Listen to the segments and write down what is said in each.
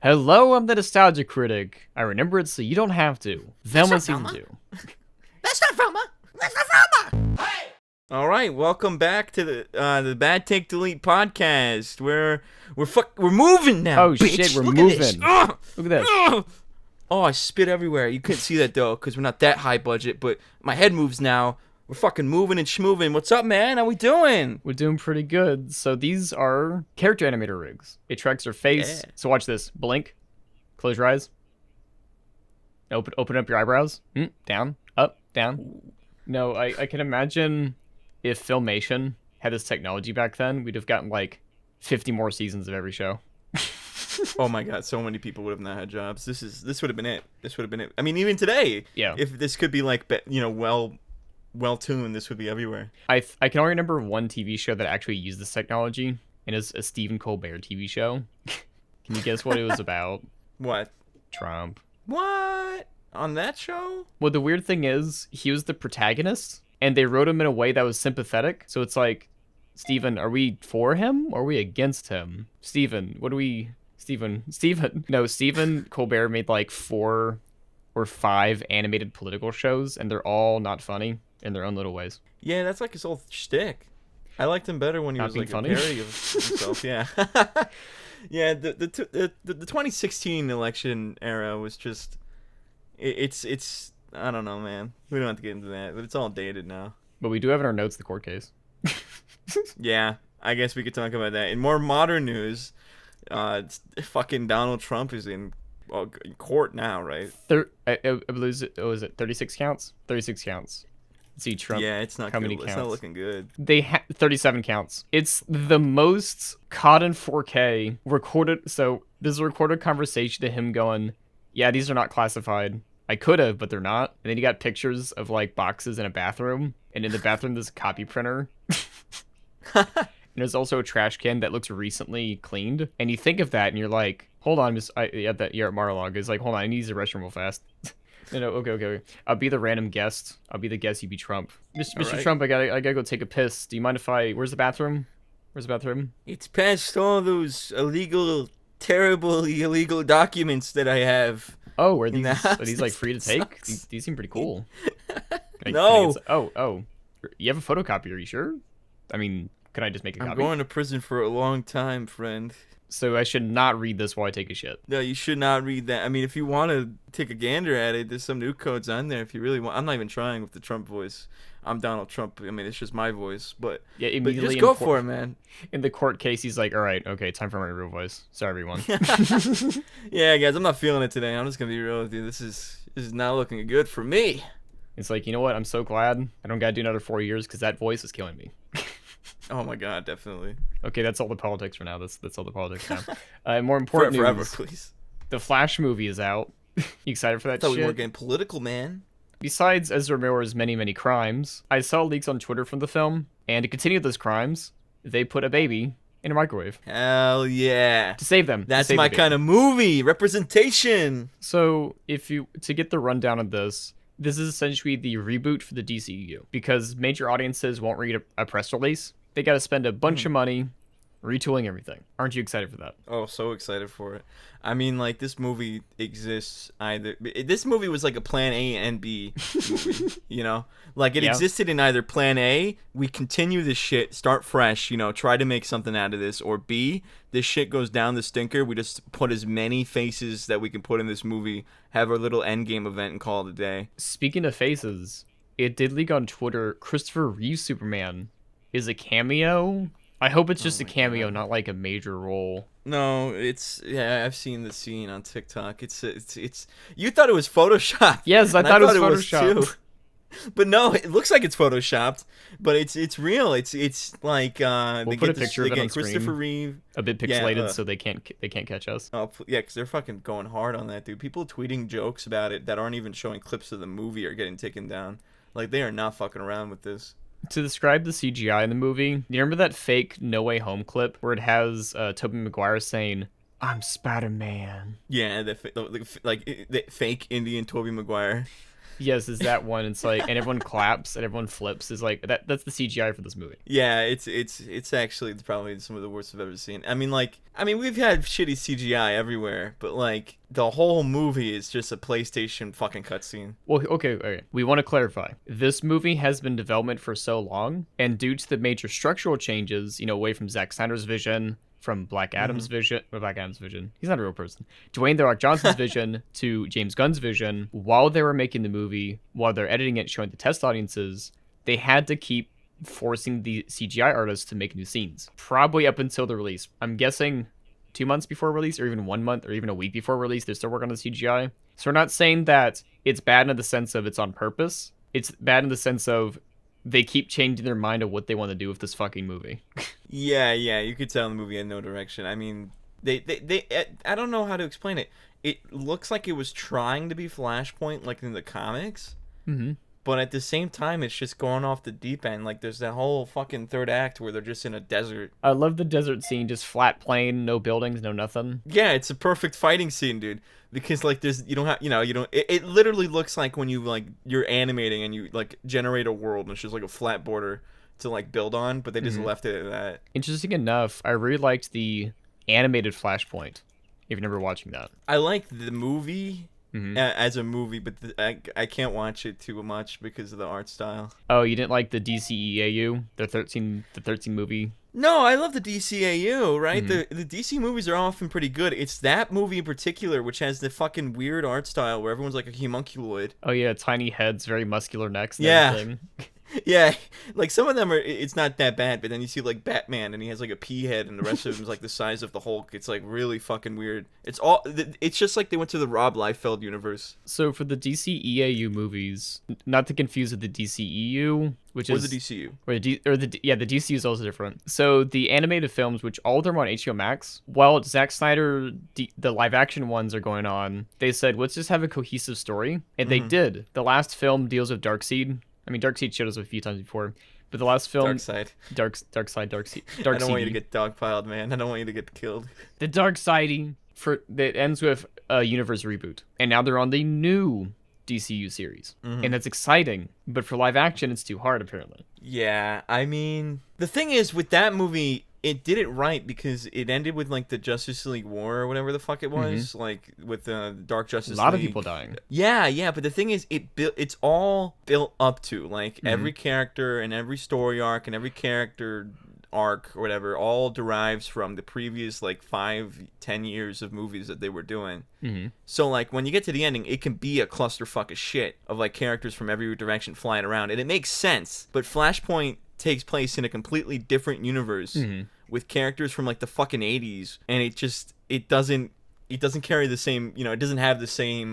Hello, I'm the Nostalgia Critic. I remember it so you don't have to. Velma Season Velma. 2. That's not Velma. That's not Velma. Hey! All right, welcome back to the Bad Take Delete podcast. We're moving now. Oh bitch. shit, we're Look moving. At this. Look at this. Oh, I spit everywhere. You couldn't see that though, because we're not that high budget. But my head moves now. We're fucking moving and schmoving. What's up, man? How we doing? We're doing pretty good. So these are character animator rigs. It tracks their face. Yeah. So watch this. Blink. Close your eyes. Open up your eyebrows. Down. Up. Down. No, I can imagine if Filmation had this technology back then, we'd have gotten like 50 more seasons of every show. Oh my god, so many people would have not had jobs. This would have been it. This would have been it. I mean, even today, Yeah. if this could be like, well tuned, this would be everywhere. I can only remember one TV show that actually used this technology, and it's a Stephen Colbert TV show. Can you guess what it was about? What? Trump. What? On that show? Well, the weird thing is, he was the protagonist, and they wrote him in a way that was sympathetic. So it's like, Stephen, are we for him or are we against him? Stephen, what do we... Stephen. No, Stephen Colbert made like 4 or 5 animated political shows, and they're all not funny in their own little ways. Yeah, that's like his whole shtick. I liked him better when he Not was being like funny? a parody of himself. Yeah. Yeah, the 2016 election era was just... It's I don't know, man. We don't have to get into that, but it's all dated now. But we do have in our notes the court case. Yeah, I guess we could talk about that. In more modern news, fucking Donald Trump is in court now, right? I believe it was it 36 counts. 36 counts. See Trump. Yeah, it's not how good. many It's counts? not looking good. 37 counts. It's the most caught in 4K recorded. So there's a recorded conversation to him going, "Yeah, these are not classified. I could have, but they're not." And then you got pictures of like boxes in a bathroom, and in the bathroom there's a copy printer. And there's also a trash can that looks recently cleaned. And you think of that, and you're like, "Hold on, you're at Marlog." It's like, "Hold on, I need to use the restroom real fast." No, okay. I'll be the random guest. I'll be the guest. You be Trump. Mr. right. Trump, I gotta go take a piss. Do you mind if I? Where's the bathroom? Where's the bathroom? It's past all those terribly illegal documents that I have. Oh, are In these the house. are these like free to It take? sucks. These seem pretty cool. No. Oh. You have a photocopier? Are you sure? I mean, can I just make a I'm copy? going to prison for a long time, friend. So I should not read this while I take a shit. No, you should not read that. I mean, if you want to take a gander at it, there's some new codes on there if you really want. I'm not even trying with the Trump voice. I'm Donald Trump. I mean, it's just my voice, but Yeah, but immediately just go for it, man. in the court case, he's like, "All right, okay, time for my real voice. Sorry, everyone." Yeah, guys, I'm not feeling it today. I'm just gonna be real with you. This is not looking good for me. It's like, you know what? I'm so glad I don't gotta do another 4 years because that voice is killing me. Oh my god, definitely. Okay, that's all the politics for now. That's all the politics now. More important Forever, news: please. the Flash movie is out. You excited for that I thought shit? we were getting political, man. Besides Ezra Miller's many crimes, I saw leaks on Twitter from the film, and to continue those crimes, they put a baby in a microwave Hell yeah. to save them. That's my kind of movie. Representation. So, to get the rundown of this is essentially the reboot for the DCEU because major audiences won't read a press release. They got to spend a bunch of money retooling everything. Aren't you excited for that? Oh, so excited for it. I mean, like, this movie exists either... This movie was like a Plan A and B movie, you know? Like, it Yeah. existed in either Plan A, we continue this shit, start fresh, you know, try to make something out of this, or B, this shit goes down the stinker, we just put as many faces that we can put in this movie, have our little endgame event, and call it a day. Speaking of faces, it did leak on Twitter, Christopher Reeve Superman is a cameo. I hope it's just a cameo, not like a major role. No, yeah, I've seen the scene on TikTok. It's you thought it was Photoshopped. Yes, I and thought it was Photoshopped. too. But no, it looks like it's Photoshopped, but it's real. It's like We'll they put get a picture of they it get on screen. Christopher Reeve. A bit Yeah, pixelated, so they can't catch us. Oh yeah, because they're fucking going hard on that, dude. People tweeting jokes about it that aren't even showing clips of the movie are getting taken down. Like, they are not fucking around with this. To describe the CGI in the movie, you remember that fake No Way Home clip where it has Tobey Maguire saying, "I'm Spider-Man"? Yeah, the fake Indian Tobey Maguire. Yes, is that one. It's like, and everyone claps and everyone flips. Is like that's the CGI for this movie. Yeah, it's actually probably some of the worst I've ever seen. I mean we've had shitty CGI everywhere, but like the whole movie is just a PlayStation fucking cutscene. Well, okay. We want to clarify. This movie has been in development for so long, and due to the major structural changes, away from Zack Snyder's vision, from Black Adam's vision, he's not a real person, Dwayne The Rock Johnson's vision to James Gunn's vision, while they were making the movie, while they're editing it, showing the test audiences, they had to keep forcing the CGI artists to make new scenes, probably up until the release. I'm guessing 2 months before release, or even 1 month, or even a week before release, they're still working on the CGI. So we're not saying that it's bad in the sense of it's on purpose. It's bad in the sense of they keep changing their mind of what they want to do with this fucking movie. Yeah, you could tell the movie had no direction. I mean, I don't know how to explain it. It looks like it was trying to be Flashpoint, like in the comics. Mm-hmm. But at the same time, it's just going off the deep end. Like, there's that whole fucking third act where they're just in a desert. I love the desert scene, just flat plain, no buildings, no nothing. Yeah, it's a perfect fighting scene, dude. Because, like, it literally looks like when you're animating and you, like, generate a world and it's just, like, a flat border to, like, build on, but they just left it at that. Interesting enough, I really liked the animated Flashpoint, if you're never watching that. I like the movie as a movie, but I can't watch it too much because of the art style. Oh, you didn't like the DCEAU, the 13 movie? No, I love the DCAU, right? The DC movies are often pretty good. It's that movie in particular which has the fucking weird art style where everyone's like a homunculoid. Oh yeah, tiny heads, very muscular necks. And everything. Yeah, like some of them it's not that bad, but then you see like Batman and he has like a pea head and the rest of him is like the size of the Hulk. It's like really fucking weird. It's just like they went to the Rob Liefeld universe. So for the DCEAU movies, not to confuse with the DCEU, which is the DCU. The DCU is also different. So the animated films, which all of them are on HBO Max, while Zack Snyder, the live action ones are going on, they said let's just have a cohesive story, and they did. The last film deals with Darkseid. I mean, Darkseid showed us a few times before, but the last film... Darkseid. Darkseid. I don't want you to get dogpiled, man. I don't want you to get killed. The Darkseid that ends with a universe reboot, and now they're on the new DCU series, and that's exciting. But for live action, it's too hard, apparently. Yeah, I mean, the thing is with that movie, it did it right because it ended with like the Justice League War or whatever the fuck it was, like with the Dark Justice League. A lot of people dying. Yeah, but the thing is, it's all built up to like every character and every story arc and every character arc or whatever all derives from the previous like 5-10 years of movies that they were doing. So like when you get to the ending, it can be a clusterfuck of shit of like characters from every direction flying around, and it makes sense. But Flashpoint takes place in a completely different universe with characters from like the fucking 80s, and it doesn't carry the same, it doesn't have the same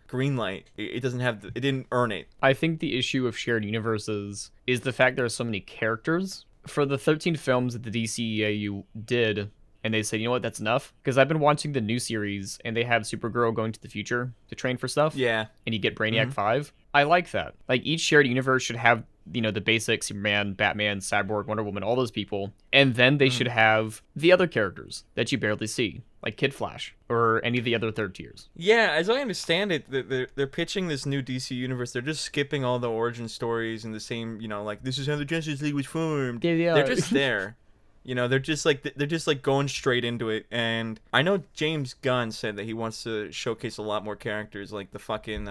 green light. It didn't earn it. I think the issue of shared universes is the fact there are so many characters. For the 13 films that the DCEAU did, and they said, you know what, that's enough. Because I've been watching the new series, and they have Supergirl going to the future to train for stuff. Yeah. And you get Brainiac 5. I like that. Like, each shared universe should have, the basic Superman, Batman, Cyborg, Wonder Woman, all those people. And then they should have the other characters that you barely see, like Kid Flash, or any of the other third tiers. Yeah, as I understand it, they're pitching this new DC universe. They're just skipping all the origin stories and the same, like, this is how the Justice League was formed. Yeah. They're just there. They're just like going straight into it. And I know James Gunn said that he wants to showcase a lot more characters, like the fucking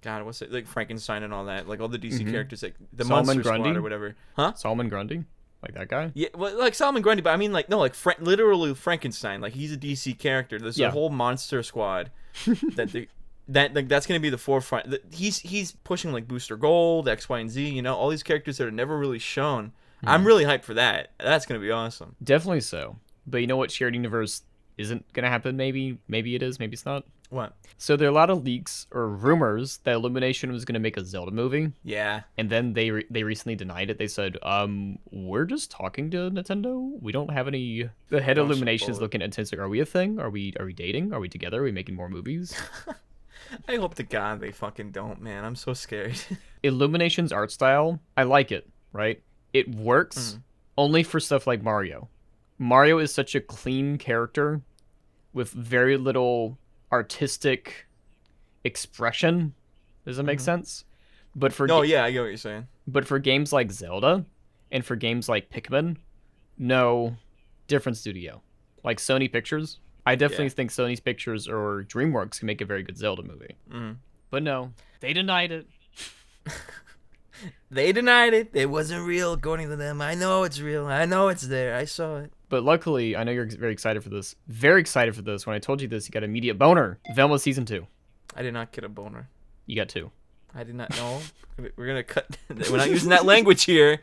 God, what's it, like Frankenstein and all that, like all the DC characters, like the Monster Squad or whatever. Huh? Solomon Grundy, like that guy. Yeah, well, like Solomon Grundy, but I mean, like no, like literally Frankenstein. Like he's a DC character. There's a whole Monster Squad that's gonna be the forefront. He's pushing like Booster Gold, X, Y, and Z. All these characters that are never really shown. I'm really hyped for that. That's gonna be awesome. Definitely so. But you know what? Shared universe isn't gonna happen. Maybe it is. Maybe it's not. What? So there are a lot of leaks or rumors that Illumination was gonna make a Zelda movie. Yeah. And then they recently denied it. They said, we're just talking to Nintendo. We don't have any. The head of Illumination is looking at Nintendo. Are we a thing? Are we dating? Are we together? Are we making more movies? I hope to God they fucking don't, man. I'm so scared. Illumination's art style, I like it. Right? It works only for stuff like Mario. Mario is such a clean character with very little artistic expression Does that make sense? But for No, yeah, I get what you're saying. but for games like Zelda and for games like Pikmin, no, different studio. Like Sony Pictures. I definitely think Sony's Pictures or DreamWorks can make a very good Zelda movie. But no, they denied it. They denied it. It wasn't real, according to them. I know it's real. I know it's there. I saw it. But luckily, I know you're very excited for this. Very excited for this. When I told you this, you got immediate boner. Velma Season 2. I did not get a boner. You got 2. I did not know. We're gonna cut. We're not using that language here.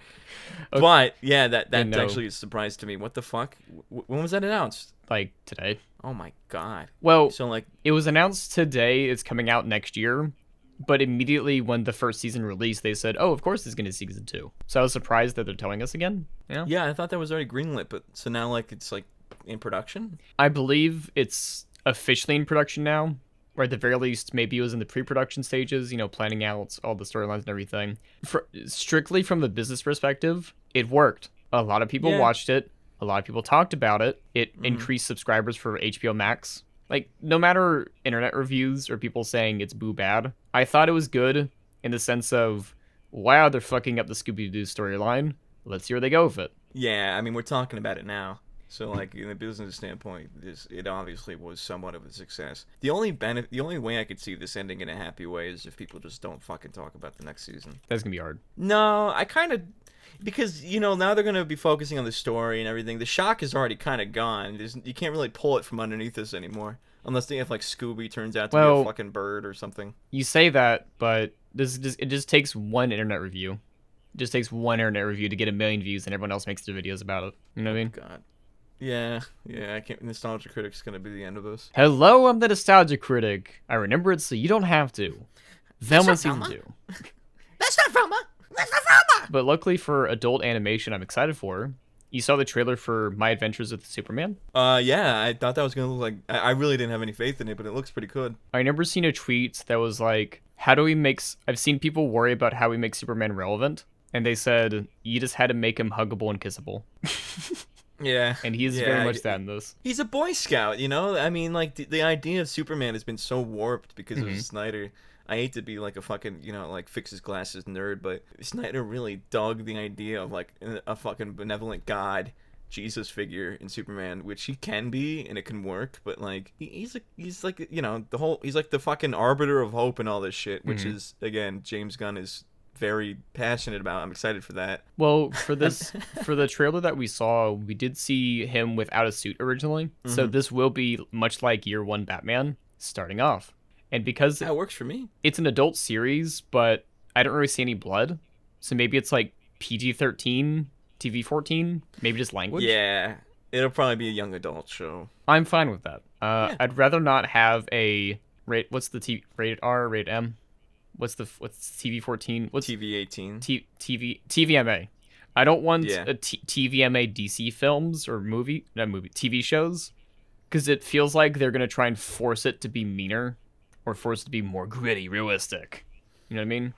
Okay. But yeah, that actually is a surprise to me. What the fuck? When was that announced? Like today. Oh my god. Well, so like it was announced today. It's coming out next year. But immediately when the first season released, they said, "Oh, of course it's going to be Season 2." So I was surprised that they're telling us again. Yeah. Yeah, I thought that was already greenlit, but so now like it's like in production. I believe it's officially in production now. Or at the very least, maybe it was in the pre-production stages, you know, planning out all the storylines and everything. Strictly from the business perspective, it worked. A lot of people watched it. A lot of people talked about it. It increased subscribers for HBO Max. Like, no matter internet reviews or people saying it's boo bad, I thought it was good in the sense of, wow, they're fucking up the Scooby-Doo storyline. Let's see where they go with it. Yeah, I mean, we're talking about it now. So, like, in a business standpoint, it obviously was somewhat of a success. The only way I could see this ending in a happy way is if people just don't fucking talk about the next season. That's gonna be hard. No, I kind of... Because, you know, now they're going to be focusing on the story and everything. The shock is already kind of gone. You can't really pull it from underneath us anymore. Unless they have, like, Scooby turns out to be a fucking bird or something. You say that, but it just takes one internet review. It just takes one internet review to get 1 million views and everyone else makes their videos about it. You know what I mean? God. Yeah, I can't... Nostalgia Critic's going to be the end of this. Hello, I'm the Nostalgia Critic. I remember it so you don't have to. Velma Season 2. That's not Velma! That's not Velma! But luckily for adult animation I'm excited for, you saw the trailer for My Adventures with Superman? Yeah, I thought that was going to look like... I really didn't have any faith in it, but it looks pretty good. I remember seeing a tweet that was like, how do we make... I've seen people worry about how we make Superman relevant, and they said, you just had to make him huggable and kissable. Yeah. And he's very much that in this. He's a Boy Scout, you know? I mean, like, the idea of Superman has been so warped because of Snyder. I hate to be, like, a fucking, you know, like, fix his glasses nerd, but Snyder really dug the idea of, like, a fucking benevolent god, Jesus figure in Superman, which he can be, and it can work, but, like, he's like, you know, he's like the fucking arbiter of hope and all this shit, which is, again, James Gunn is very passionate about. I'm excited for that. Well, for the trailer that we saw, we did see him without a suit originally. So this will be much like Year One Batman starting off. And because that works for me. It's an adult series, but I don't really see any blood. So maybe it's like PG-13, TV-14, maybe just language. Yeah, it'll probably be a young adult show. I'm fine with that. I'd rather not have a what's the rated R, rated M? What's TV-14? What's TV-18? TVMA. I don't want a TVMA DC films or TV shows, because it feels like they're gonna try and force it to be meaner, or force it to be more gritty, realistic. You know what I mean?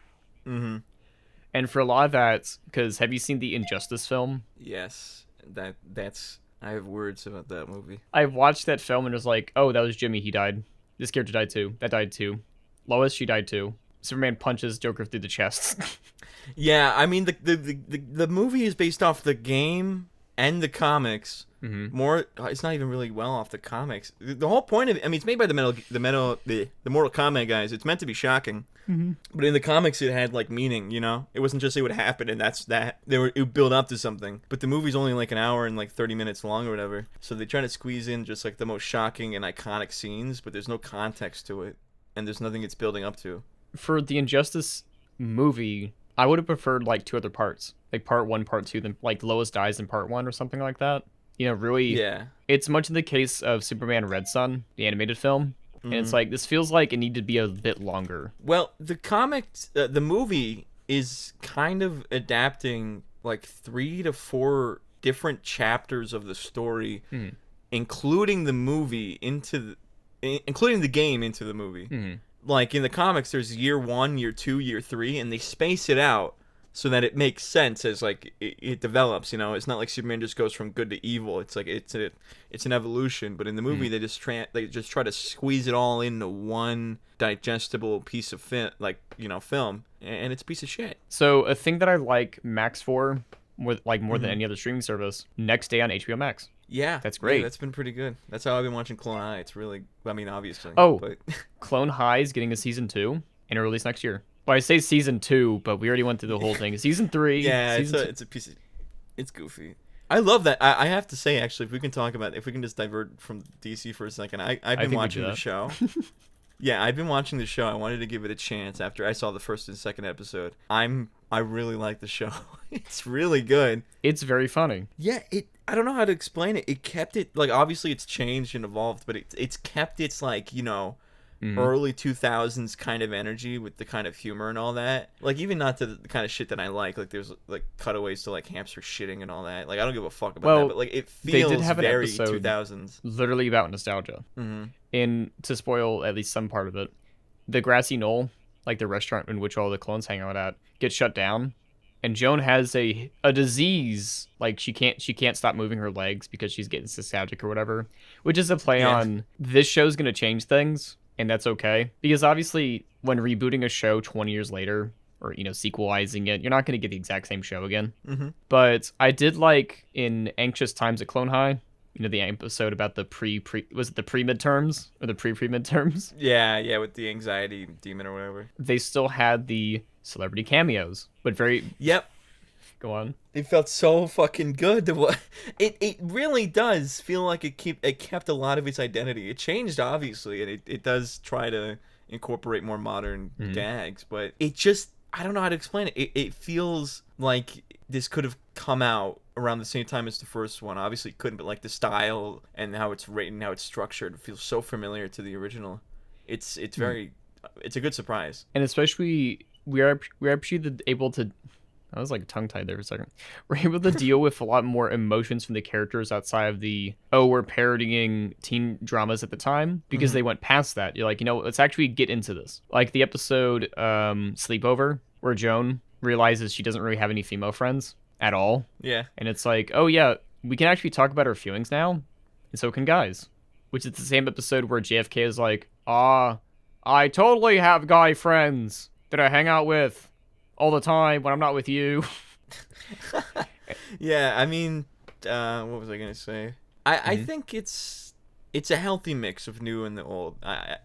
Mm-hmm. And for a lot of that, because have you seen the Injustice film? Yes, that's. I have words about that movie. I watched that film and was like, oh, that was Jimmy. He died. This character died too. That died too. Lois, she died too. Superman punches Joker through the chest. Yeah, I mean the movie is based off the game and the comics. More, it's not even really well off the comics. The whole point of it, I mean, it's made by the Mortal Kombat guys. It's meant to be shocking, but in the comics, it had like meaning. You know, it wasn't just it would happen and that's that. It would build up to something. But the movie's only like an hour and like 30 minutes long or whatever. So they try to squeeze in just like the most shocking and iconic scenes, but there's no context to it, and there's nothing it's building up to. For the Injustice movie, I would have preferred like 2 other parts, like part 1, part 2, then like Lois dies in part 1 or something like that. You know, really, it's much in the case of Superman Red Son, the animated film, and it's like, this feels like it needed to be a bit longer. Well, the comics, the movie is kind of adapting like 3 to 4 different chapters of the story, including the movie including the game into the movie. Like in the comics, there's Year 1, Year 2, Year 3, and they space it out so that it makes sense as like it develops. You know, it's not like Superman just goes from good to evil. It's like it's an evolution. But in the movie, they just try to squeeze it all into one digestible piece of film, and it's a piece of shit. So a thing that I like Max for more than any other streaming service, next day on HBO Max. Yeah, that's great. Yeah, that's been pretty good. That's how I've been watching Clone High. It's really, I mean, obviously. Oh, but Clone High is getting a season 2 and a release next year. Well, I say season 2, but we already went through the whole thing. Season 3. Yeah, it's a piece of, it's goofy. I love that. I have to say, actually, if we can just divert from DC for a second, I've been watching the show. Yeah, I've been watching the show. I wanted to give it a chance after I saw the first and second episode. I really like the show. It's really good. It's very funny. Yeah, I don't know how to explain it. It kept it, like, obviously it's changed and evolved, but it's kept its, like, you know, early 2000s kind of energy with the kind of humor and all that. Like, even not to the kind of shit that I like there's like cutaways to like hamster shitting and all that. Like, I don't give a fuck about that, but like it feels they did have very an episode 2000s, literally about nostalgia. And to spoil at least some part of it, the grassy knoll, like the restaurant in which all the clones hang out at, gets shut down, and Joan has a disease. Like, she can't stop moving her legs because she's getting nostalgic or whatever, which is a play on this show's gonna change things. And that's okay, because obviously when rebooting a show 20 years later, or, you know, sequelizing it, you're not going to get the exact same show again. But I did like in Anxious Times at Clone High, you know, the episode about the was it the pre-midterms or the pre-midterms? Yeah, with the anxiety demon or whatever. They still had the celebrity cameos, but very... Yep. Go on. It felt so fucking good. It really does feel like it kept a lot of its identity. It changed, obviously, and it does try to incorporate more modern gags, but it just, I don't know how to explain it. It feels like this could have come out around the same time as the first one. Obviously it couldn't, but like the style and how it's written, how it's structured, feels so familiar to the original. It's very, it's a good surprise. And especially we're actually able to... I was like tongue-tied there for a second. We're able to deal with a lot more emotions from the characters outside of the, we're parodying teen dramas at the time, because they went past that. You're like, you know, let's actually get into this. Like the episode Sleepover, where Joan realizes she doesn't really have any female friends at all. Yeah. And it's like, oh yeah, we can actually talk about our feelings now, and so can guys. Which is the same episode where JFK is like, I totally have guy friends that I hang out with all the time when I'm not with you. Yeah, I mean, what was I gonna say? I think it's a healthy mix of new and the old. I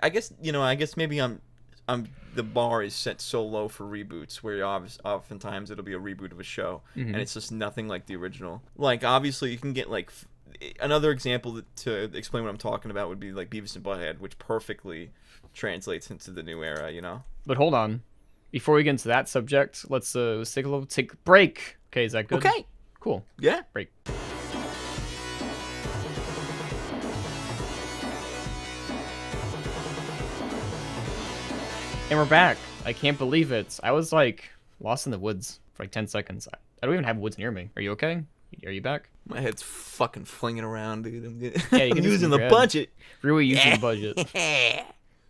guess, you know, I guess maybe the bar is set so low for reboots, where oftentimes it'll be a reboot of a show, and it's just nothing like the original. Like, obviously you can get like another example to explain what I'm talking about would be like Beavis and Butthead, which perfectly translates into the new era, you know. But hold on. Before we get into that subject, let's take a break. Okay, is that good? Okay. Cool. Yeah. Break. And we're back. I can't believe it. I was like lost in the woods for like 10 seconds. I don't even have woods near me. Are you okay? Are you back? My head's fucking flinging around, dude. I'm using the budget. Really using the budget.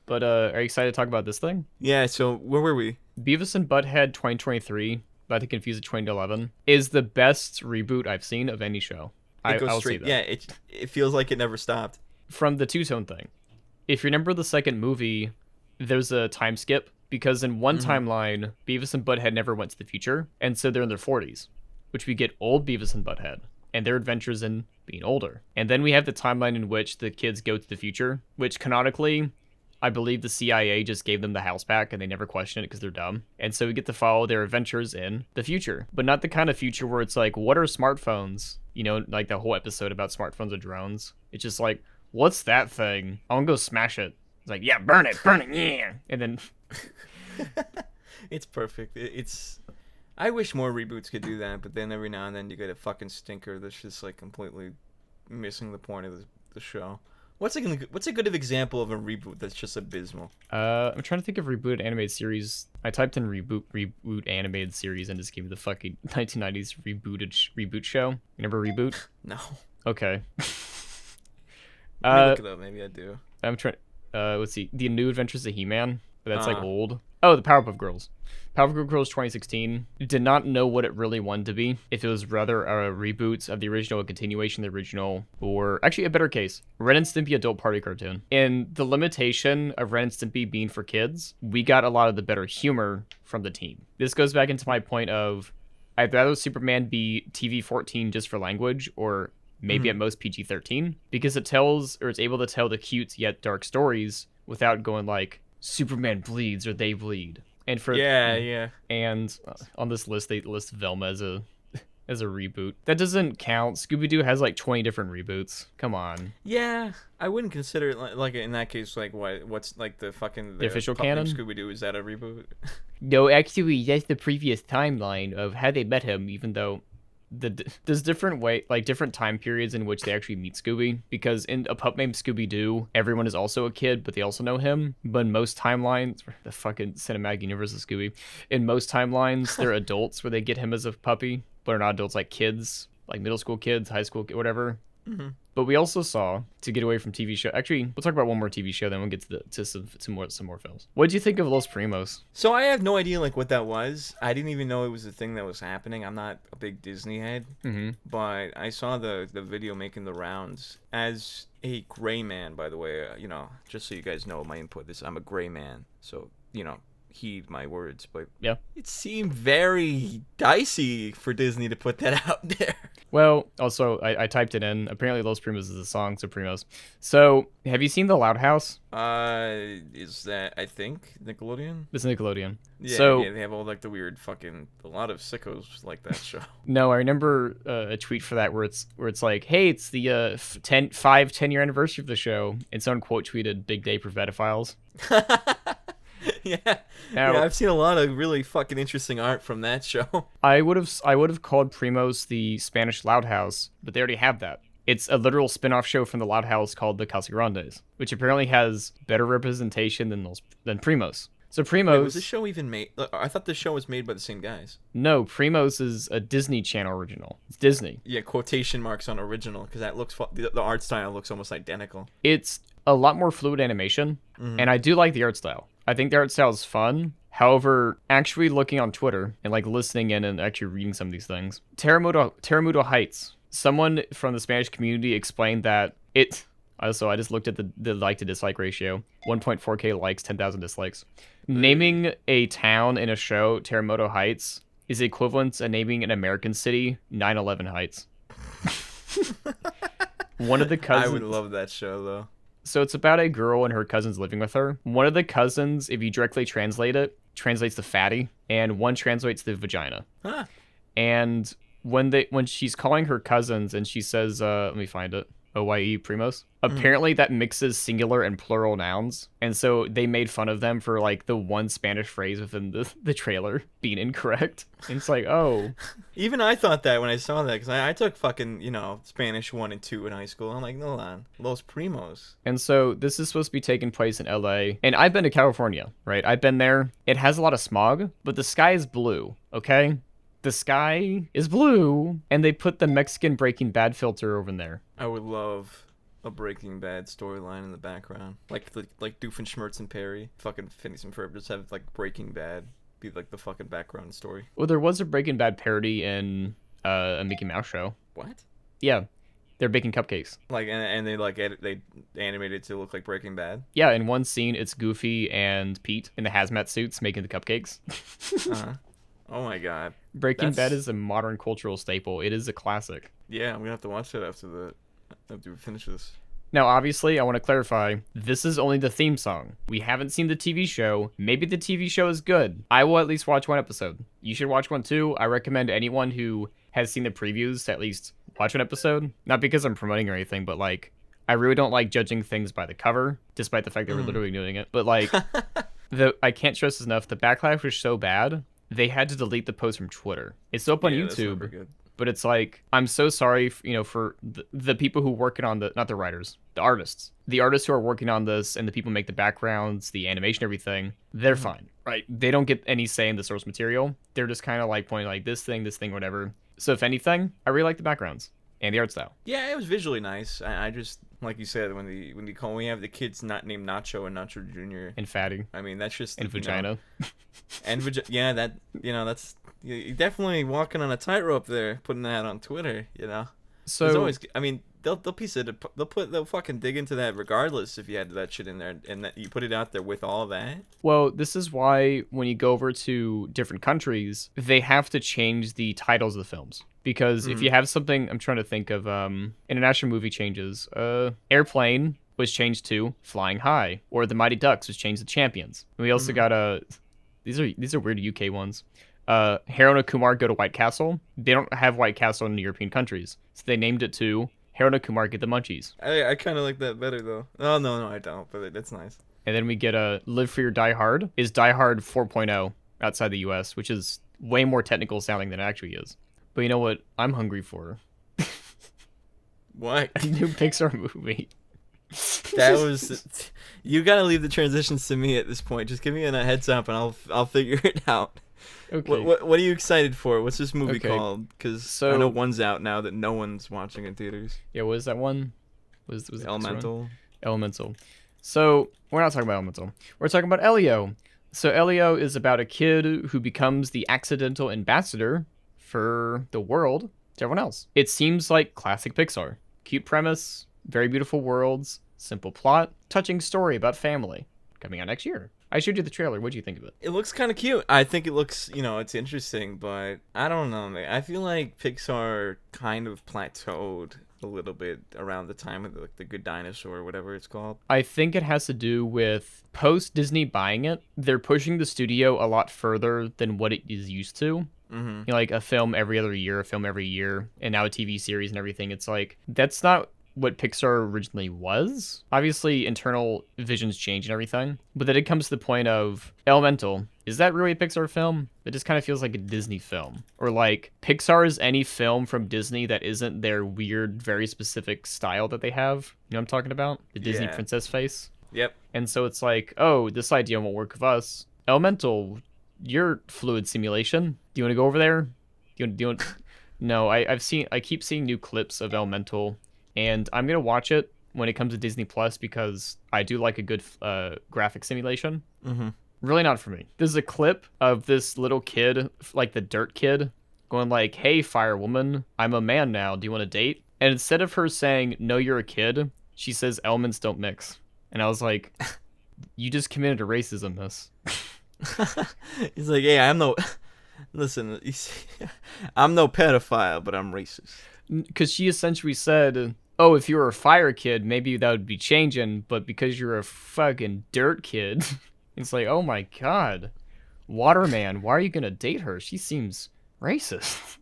But are you excited to talk about this thing? Yeah, so where were we? Beavis and Butthead 2023, about to confuse it 2011, is the best reboot I've seen of any show. I'll say that. Yeah, it feels like it never stopped. From the two-tone thing. If you remember the second movie, there's a time skip, because in one timeline, Beavis and Butthead never went to the future, and so they're in their 40s, which we get old Beavis and Butthead, and their adventures in being older. And then we have the timeline in which the kids go to the future, which canonically, I believe the CIA just gave them the house back and they never question it because they're dumb. And so we get to follow their adventures in the future, but not the kind of future where it's like, what are smartphones? You know, like the whole episode about smartphones or drones. It's just like, what's that thing? I want to go smash it. It's like, yeah, burn it, yeah. And then... It's perfect. I wish more reboots could do that, but then every now and then you get a fucking stinker that's just like completely missing the point of the show. What's a good example of a reboot that's just abysmal? I'm trying to think of rebooted animated series. I typed in reboot animated series and just gave me the fucking 1990s reboot show. You remember Reboot? No. Okay. Let me look it up. Maybe I do. I'm trying. Let's see. The New Adventures of He-Man. but that's like old. Oh, the Powerpuff Girls. Powerpuff Girls 2016 did not know what it really wanted to be. If it was rather a reboot of the original, a continuation of the original, or actually a better case, Ren and Stimpy adult party cartoon. And the limitation of Ren and Stimpy being for kids, we got a lot of the better humor from the team. This goes back into my point of, I'd rather Superman be TV-14 just for language, or maybe at most PG-13, because it tells, or it's able to tell the cute yet dark stories without going like, Superman bleeds or they bleed. And for and on this list they list Velma as a reboot. That doesn't count. Scooby-Doo has like 20 different reboots. Come on. Yeah, I wouldn't consider it like in that case. Like what's like the official canon? Scooby-Doo, is that a reboot? No, actually, that's the previous timeline of how they met him. Even though there's different time periods in which they actually meet Scooby, because in a pup named Scooby-Doo, everyone is also a kid, but they also know him. But in most timelines, the fucking cinematic universe of Scooby, in most timelines, they're adults where they get him as a puppy, but are not adults, like kids, like middle school kids, high school, whatever. Mm-hmm. But we also saw, to get away from TV show, actually, we'll talk about one more TV show, then we'll get to some more films. What did you think of Los Primos? So I have no idea like what that was. I didn't even know it was a thing that was happening. I'm not a big Disney head, but I saw the video making the rounds. As a gray man, by the way, just so you guys know my input, I'm a gray man, so heed my words, but yeah, it seemed very dicey for Disney to put that out there. Well, also, I typed it in. Apparently, Los Primos is a song, so Primos. So, have you seen The Loud House? Is that, I think, Nickelodeon? It's Nickelodeon. Yeah, so, they have all, like, the weird fucking, a lot of sickos like that show. No, I remember a tweet for that where it's like, hey, it's the 10-year anniversary of the show, and someone quote tweeted, big day for pedophiles. Yeah. I've seen a lot of really fucking interesting art from that show. I would have called Primos the Spanish Loud House, but they already have that. It's a literal spin-off show from the Loud House called the Casagrandes, which apparently has better representation than Primos. So Primos... Wait, was this show even made? I thought the show was made by the same guys. No, Primos is a Disney Channel original. It's Disney. Yeah, quotation marks on original, because that looks the art style looks almost identical. It's a lot more fluid animation, and I do like the art style. I think the art style is fun. However, actually looking on Twitter and like listening in and actually reading some of these things, Terremoto Heights, someone from the Spanish community explained that it... Also, I just looked at the like to dislike ratio. 1.4k likes, 10,000 dislikes. Naming a town in a show, Terremoto Heights, is equivalent to naming an American city, 9/11 Heights. One of the cousins... I would love that show, though. So it's about a girl and her cousins living with her. One of the cousins, if you directly translate it, translates to fatty, and one translates to vagina. Huh. And when she's calling her cousins and she says, let me find it, OYE Primos, apparently that mixes singular and plural nouns. And so they made fun of them for like the one Spanish phrase within the trailer being incorrect. And it's like, oh. Even I thought that when I saw that, because I took fucking, Spanish 1 and 2 in high school. I'm like, hold on, Los Primos. And so this is supposed to be taking place in LA. And I've been to California, right? I've been there. It has a lot of smog, but the sky is blue, okay? The sky is blue, and they put the Mexican Breaking Bad filter over there. I would love a Breaking Bad storyline in the background, like Doofenshmirtz and Perry, fucking Phineas and Ferb, just have like Breaking Bad be like the fucking background story. Well, there was a Breaking Bad parody in a Mickey Mouse show. What? Yeah, they're baking cupcakes. Like, and they they animated it to look like Breaking Bad. Yeah, in one scene, it's Goofy and Pete in the hazmat suits making the cupcakes. Uh-huh. Oh my god. Breaking Bad is a modern cultural staple. It is a classic. Yeah, I'm gonna have to watch that after we finish this. Now, obviously, I want to clarify, this is only the theme song. We haven't seen the TV show. Maybe the TV show is good. I will at least watch one episode. You should watch one too. I recommend anyone who has seen the previews to at least watch an episode. Not because I'm promoting or anything, but like, I really don't like judging things by the cover, despite the fact that we're literally doing it. But like, I can't stress this enough, the backlash was so bad, they had to delete the post from Twitter. It's still up on YouTube, that's good. But it's like, I'm so sorry, for the people who working on not the writers, the artists who are working on this, and the people who make the backgrounds, the animation, everything. They're fine, right? They don't get any say in the source material. They're just kind of like pointing like this thing, whatever. So if anything, I really like the backgrounds and the art style. Yeah, it was visually nice. I just like you said, when we have the kids not named Nacho and Nacho Jr. And fatty. I mean, that's just And vagina. And yeah, that that's you're definitely walking on a tightrope there, putting that on Twitter. So there's always, I mean, they'll piece it, they'll fucking dig into that regardless if you had that shit in there and that you put it out there with all that. well, this is why when you go over to different countries, they have to change the titles of the films. Because if you have something, I'm trying to think of international movie changes. Airplane was changed to Flying High, or The Mighty Ducks was changed to Champions. And we also got these are weird UK ones. Harold and Kumar Go to White Castle. They don't have White Castle in European countries, so they named it to Harold and Kumar Get the Munchies. I kind of like that better though. Oh no, I don't, but that's nice. And then we get Live Free or Die Hard is Die Hard 4.0 outside the US, which is way more technical sounding than it actually is. But you know what I'm hungry for? What? A new Pixar movie. That was. You gotta leave the transitions to me at this point. Just give me a heads up, and I'll figure it out. Okay. What are you excited for? What's this movie Okay. called? Because So- I know one's out now that no one's watching in theaters. Yeah, what is that one? Was it Elemental. Elemental. So we're not talking about Elemental. We're talking about Elio. So Elio is about a kid who becomes the accidental ambassador for the world to everyone else. It seems like classic Pixar. Cute premise, very beautiful worlds, simple plot, touching story about family. Coming out next year. I showed you the trailer. What do you think of it? It looks kind of cute. I think it looks, it's interesting, but I don't know, man. I feel like Pixar kind of plateaued a little bit around the time of the Good Dinosaur or whatever it's called. I think it has to do with post Disney buying it. They're pushing the studio a lot further than what it is used to. Mm-hmm. Like a film every other year, a film every year, and now a TV series and everything. It's like, that's not what Pixar originally was. Obviously, internal visions change and everything, but then it comes to the point of Elemental. Is that really a Pixar film? It just kind of feels like a Disney film. Or like, Pixar is any film from Disney that isn't their weird, very specific style that they have. You know what I'm talking about? The Disney Yeah. princess face. Yep. And so it's like, oh, this idea won't work with us. Elemental, you're fluid simulation. Do you want to go over there? Do you want? No, I keep seeing new clips of Elemental, and I'm gonna watch it when it comes to Disney Plus because I do like a good graphic simulation. Mm-hmm. Really not for me. There's a clip of this little kid, like the dirt kid, going like, "Hey, firewoman, I'm a man now. Do you want to date?" And instead of her saying, "No, you're a kid," she says, "Elements don't mix." And I was like, "You just committed a racism, miss." He's like, hey, listen, I'm no pedophile, but I'm racist. Because she essentially said, oh, if you were a fire kid, maybe that would be changing, but because you're a fucking dirt kid, it's like, oh my god, Waterman, why are you gonna date her? She seems racist.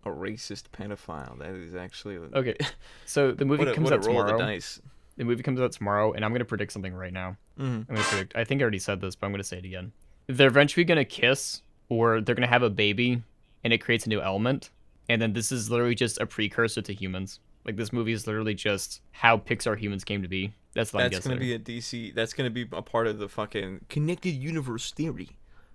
A racist pedophile. That is actually Okay, so the movie comes out roll of the tomorrow. dice. The movie comes out tomorrow, and I'm gonna predict something right now. Mm-hmm. I'm gonna predict. I think I already said this, but I'm gonna say it again. They're eventually gonna kiss, or they're gonna have a baby, and it creates a new element. And then this is literally just a precursor to humans. Like this movie is literally just how Pixar humans came to be. That's what I'm That's guessing. gonna be a DC. That's gonna be a part of the fucking connected universe theory.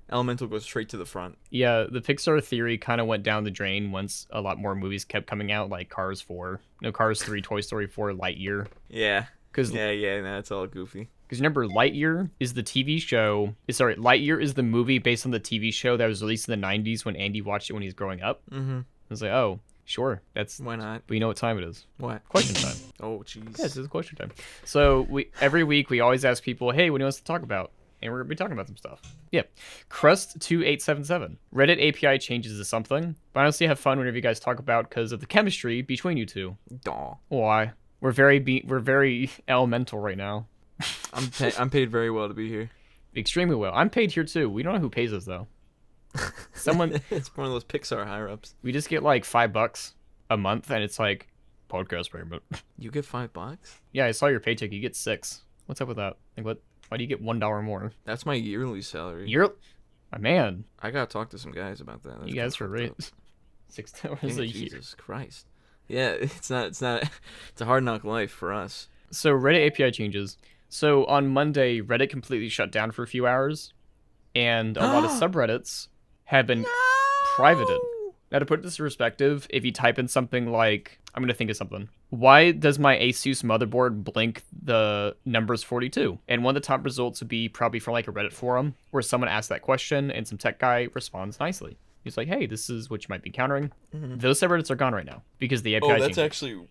Elemental goes straight to the front. Yeah, the Pixar theory kind of went down the drain once a lot more movies kept coming out, like Cars 4, Cars 3, Toy Story 4, Lightyear. Yeah. Because No, it's all goofy. remember, Lightyear is the TV show. Lightyear is the movie based on the TV show that was released in the 90s when Andy watched it when he was growing up. Mm-hmm. I was like, oh, sure, that's. Why not? But you know what time it is? What? Question time. Oh, jeez. Yes, it's question time. So every week we always ask people, hey, what do you want us to talk about? And we're gonna be talking about some stuff. Yeah. Crust2877. Reddit API changes to something. But honestly, have fun whenever you guys talk about because of the chemistry between you two. Daw. Why? We're very elemental right now. I'm paid very well to be here. Extremely well. I'm paid here too. We don't know who pays us though. Someone. It's one of those Pixar higher ups. We just get like $5 a month, and it's like podcast payment. You get $5? Yeah, I saw your paycheck. You get 6. What's up with that? Like what? Why do you get $1 more? That's my yearly salary. You're, my man. I gotta talk to some guys about that. That's You guys kinda are fucked right. up. $6 a year. Jesus Christ. Yeah, it's not. It's a hard knock life for us. So Reddit API changes. So on Monday, Reddit completely shut down for a few hours, and a lot of subreddits have been privated. Now, to put this in perspective, if you type in something like, I'm going to think of something. Why does my Asus motherboard blink the numbers 42? And one of the top results would be probably from like a Reddit forum where someone asked that question and some tech guy responds nicely. He's like, hey, this is what you might be encountering. Those subreddits are gone right now because the API that's changed. actually,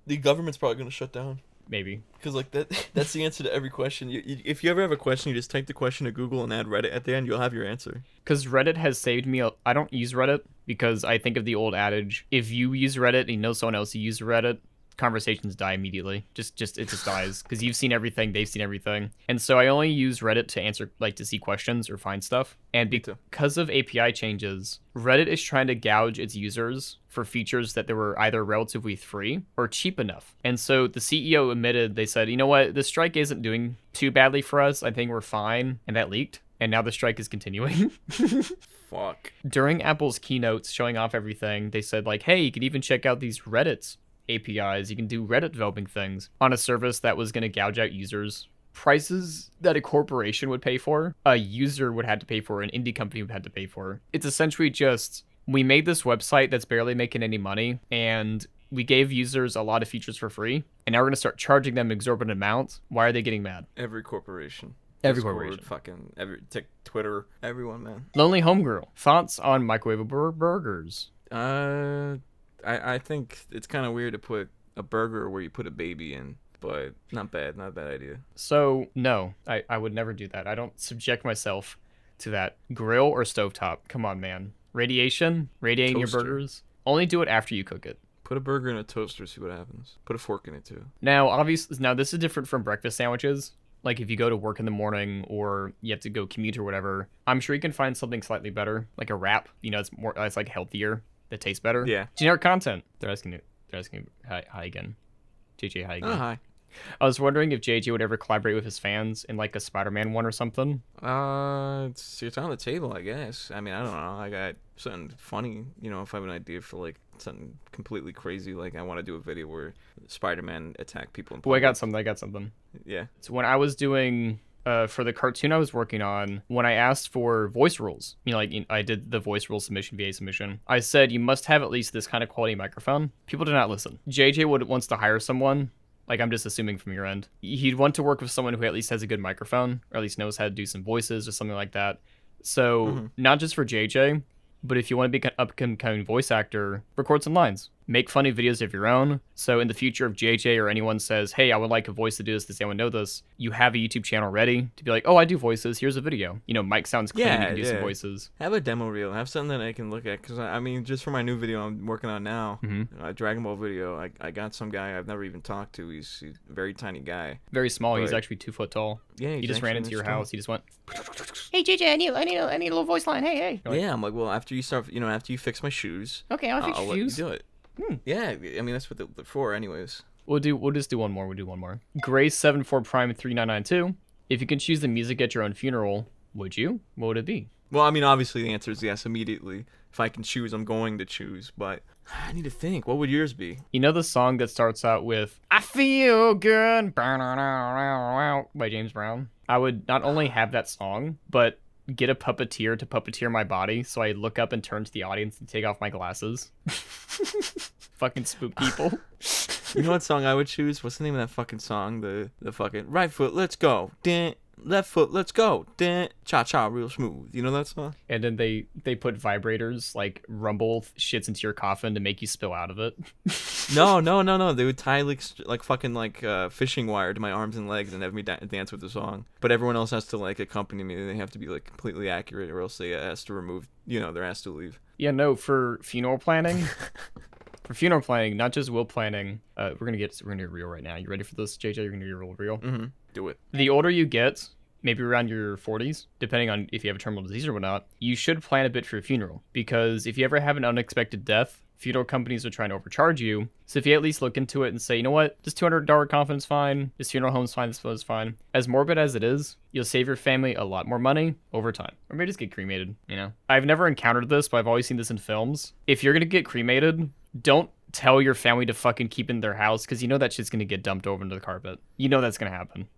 the government's probably going to shut down. Maybe. Because like that's the answer to every question. If you ever have a question, you just type the question to Google and add Reddit at the end, you'll have your answer. Because Reddit has saved me. I don't use Reddit because I think of the old adage, if you use Reddit and you know someone else who uses Reddit, conversations die immediately. It just dies because you've seen everything, they've seen everything. And so I only use Reddit to answer, like, to see questions or find stuff. And because of API changes, Reddit is trying to gouge its users for features that they were either relatively free or cheap enough. And so the CEO admitted, they said, you know what, the strike isn't doing too badly for us. I think we're fine. And that leaked. And now the strike is continuing. Fuck. During Apple's keynotes showing off everything, they said, like, hey, you can even check out these Reddit's APIs. You can do Reddit developing things on a service that was going to gouge out users. Prices that a corporation would pay for, a user would have to pay for, an indie company would have to pay for. It's essentially just, we made this website that's barely making any money, and we gave users a lot of features for free, and now we're going to start charging them exorbitant amounts. Why are they getting mad? Every corporation. Every Discord, corporation. Fucking Twitter. Everyone, man. Lonely Homegirl. Thoughts on microwavable burgers? I think it's kind of weird to put a burger where you put a baby in, but not bad idea. So, no, I would never do that. I don't subject myself to that. Grill or stovetop? Come on, man. Radiating Toaster. your burgers? Only do it after you cook it. Put a burger in a toaster, see what happens. Put a fork in it, too. Now, this is different from breakfast sandwiches. Like, if you go to work in the morning or you have to go commute or whatever, I'm sure you can find something slightly better, like a wrap. You know, it's like healthier. That tastes better. Yeah. Generic content. They're asking hi again. JJ, hi again. Oh, hi. I was wondering if JJ would ever collaborate with his fans in like a Spider-Man one or something. It's on the table, I guess. I mean, I don't know. I got something funny, if I have an idea for like something completely crazy, like I want to do a video where Spider-Man attack people in public. I got something. Yeah. So when I was doing for the cartoon I was working on, when I asked for voice rules, I did the voice rule submission via submission. I said, you must have at least this kind of quality microphone. People did not listen. JJ wants to hire someone. Like, I'm just assuming from your end. He'd want to work with someone who at least has a good microphone, or at least knows how to do some voices or something like that. So, not just for JJ, but if you want to be an upcoming voice actor, record some lines. Make funny videos of your own. So in the future, if JJ or anyone says, hey, I would like a voice to do this, does anyone know this? You have a YouTube channel ready to be like, oh, I do voices. Here's a video. Mike sounds clean. You can do some voices. Have a demo reel. Have something that I can look at. Because, I mean, just for my new video I'm working on now, a Dragon Ball video, I got some guy I've never even talked to. He's a very tiny guy. Very small. He's actually 2 foot tall. Yeah, he just ran into your house. He just went, hey, JJ, I need a little voice line. Hey. Yeah, I'm like, well, after you start, after you fix my shoes. Okay, I'll fix your shoes. Let you do it. Yeah, I mean, that's what they're for anyways. We'll just do one more. We'll do one more. Grace74 Prime 3992. If you can choose the music at your own funeral, would you? What would it be? Well, I mean, obviously the answer is yes immediately. If I can choose, I'm going to choose, but I need to think. What would yours be? You know the song that starts out with I Feel Good by James Brown? I would not only have that song, but get a puppeteer to puppeteer my body so I look up and turn to the audience and take off my glasses. Fucking spook people. You know what song I would choose? What's the name of that fucking song? The fucking right foot, let's go. Left foot, let's go. Cha-cha, real smooth. You know that song? And then they put vibrators, like rumble shits into your coffin to make you spill out of it. No. They would tie like fucking fishing wire to my arms and legs and have me dance with the song. But everyone else has to like accompany me. They have to be like completely accurate, or else they has to remove. They're asked to leave. Yeah, no. For funeral planning. For funeral planning, not just will planning, we're gonna get real right now. You ready for this, JJ? You're gonna get real. Mm-hmm. Do it. The older you get, maybe around your 40s, depending on if you have a terminal disease or whatnot, you should plan a bit for your funeral. Because if you ever have an unexpected death, funeral companies are trying to overcharge you. So if you at least look into it and say, you know what, this $200 coffin's fine, this funeral home's fine, this is fine. As morbid as it is, you'll save your family a lot more money over time. Or maybe just get cremated, I've never encountered this, but I've always seen this in films. If you're gonna get cremated, don't tell your family to fucking keep in their house, because that shit's gonna get dumped over into the carpet. That's gonna happen.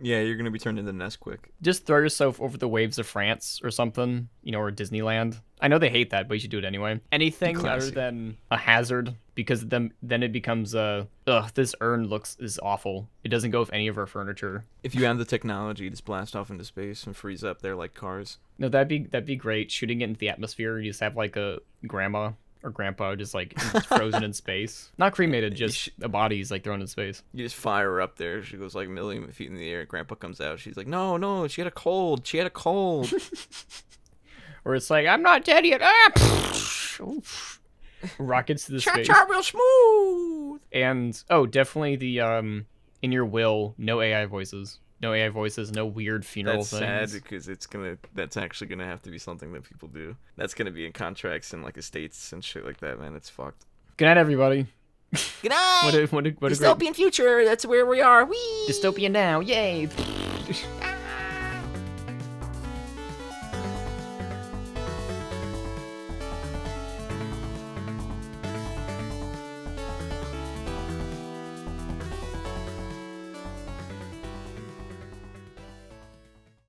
Yeah, you're gonna be turned into Nesquik. Just throw yourself over the waves of France or something, or Disneyland. I know they hate that, but you should do it anyway. Anything other Classy. than a hazard, because then it becomes this urn is awful. It doesn't go with any of our furniture. If you have the technology, just blast off into space and freeze up there like cars. No, that'd be great. Shooting it into the atmosphere, you just have like a grandma or grandpa just like frozen in space. Not cremated, just a body's like thrown in space. You just fire her up there. She goes like a million feet in the air. Grandpa comes out. She's like, no, she had a cold. She had a cold. Or it's like, I'm not dead yet. Rockets to the space. Cha real smooth. And definitely the in your will, no AI voices. No AI voices, no weird funeral That's things. sad because that's actually gonna have to be something that people do. That's gonna be in contracts and like estates and shit like that, man. It's fucked. Good night, everybody. Good night. What a great Dystopian future. That's where we are. Whee! dystopian now. Yay.